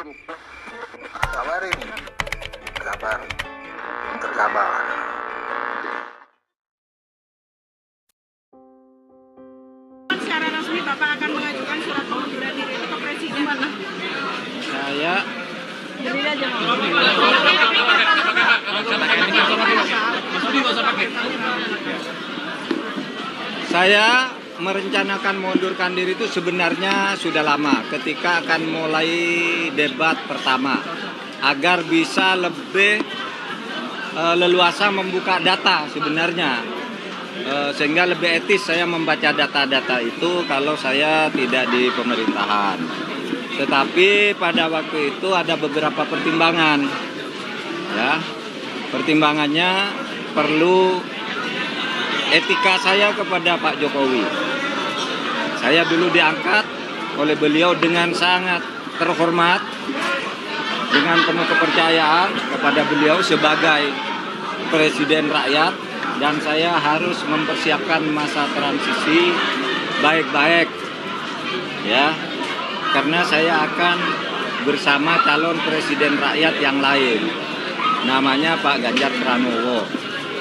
Kabar ini, kabar terkabar. Secara resmi Bapak akan mengajukan surat pengunduran diri itu ke Presiden mana? Saya Berdiri aja Mas. saya merencanakan mengundurkan diri itu sebenarnya sudah lama ketika akan mulai debat pertama agar bisa lebih leluasa membuka data sebenarnya. Sehingga lebih etis saya membaca data-data itu kalau saya tidak di pemerintahan. Tetapi pada waktu itu ada beberapa pertimbangan, ya. Pertimbangannya perlu etika saya kepada Pak Jokowi. Saya dulu diangkat oleh beliau dengan sangat terhormat, dengan penuh kepercayaan kepada beliau sebagai presiden rakyat, dan saya harus mempersiapkan masa transisi baik-baik, ya. Karena saya akan bersama calon presiden rakyat yang lain, namanya Pak Ganjar Pranowo.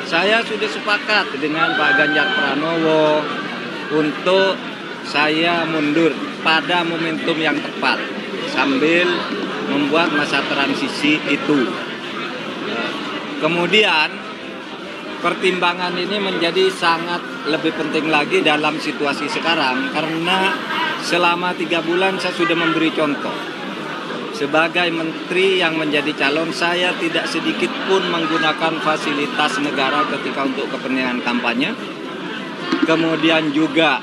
Saya sudah sepakat dengan Pak Ganjar Pranowo untuk saya mundur pada momentum yang tepat sambil membuat masa transisi itu. Kemudian pertimbangan ini menjadi sangat lebih penting lagi dalam situasi sekarang karena selama 3 bulan saya sudah memberi contoh. Sebagai menteri yang menjadi calon, saya tidak sedikit pun menggunakan fasilitas negara ketika untuk kepentingan kampanye. Kemudian juga,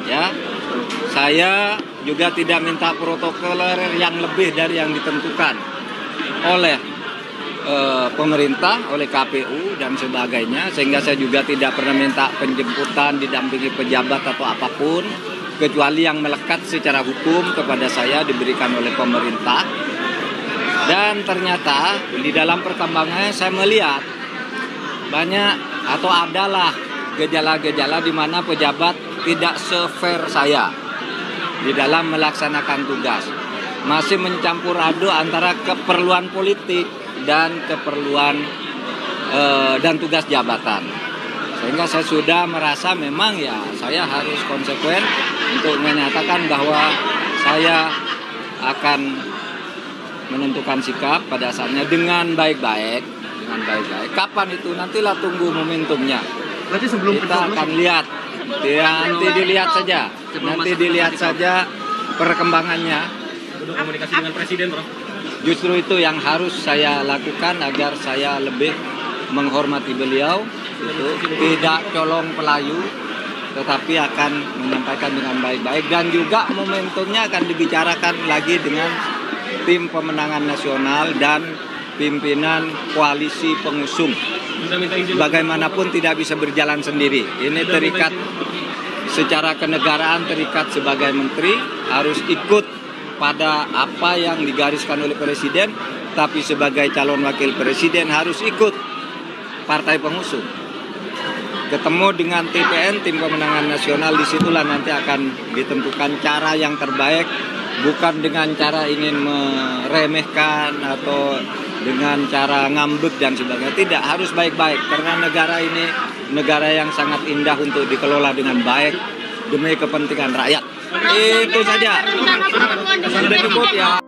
ya, saya juga tidak minta protokoler yang lebih dari yang ditentukan oleh pemerintah, oleh KPU dan sebagainya. Sehingga saya juga tidak pernah minta penjemputan, didampingi pejabat atau apapun, kecuali yang melekat secara hukum kepada saya diberikan oleh pemerintah. Dan ternyata di dalam perkembangannya saya melihat banyak atau adalah gejala-gejala di mana pejabat tidak se-fair saya di dalam melaksanakan tugas. Masih mencampur aduk antara keperluan politik dan keperluan dan tugas jabatan. Sehingga saya sudah merasa memang ya saya harus konsekuen untuk menyatakan bahwa saya akan menentukan sikap pada saatnya dengan baik-baik. Kapan itu? Nantilah tunggu momentumnya. Berarti sebelum kita akan lihat. Ya, nanti dilihat saja. Nanti dilihat saja perkembangannya. Udah komunikasi dengan Presiden, Bro. Justru itu yang harus saya lakukan agar saya lebih menghormati beliau, tidak colong pelayu, tetapi akan menyampaikan dengan baik-baik, dan juga momentumnya akan dibicarakan lagi dengan tim pemenangan nasional dan pimpinan koalisi pengusung. Bagaimanapun tidak bisa berjalan sendiri. Ini terikat secara kenegaraan, terikat sebagai menteri, harus ikut pada apa yang digariskan oleh presiden, tapi sebagai calon wakil presiden harus ikut partai pengusung. Ketemu dengan TPN, tim pemenangan nasional, disitulah nanti akan ditentukan cara yang terbaik, bukan dengan cara ingin meremehkan atau dengan cara ngambek dan sebagainya. Tidak, harus baik-baik karena negara ini negara yang sangat indah untuk dikelola dengan baik demi kepentingan rakyat. Itu saja. Sudah cukup ya.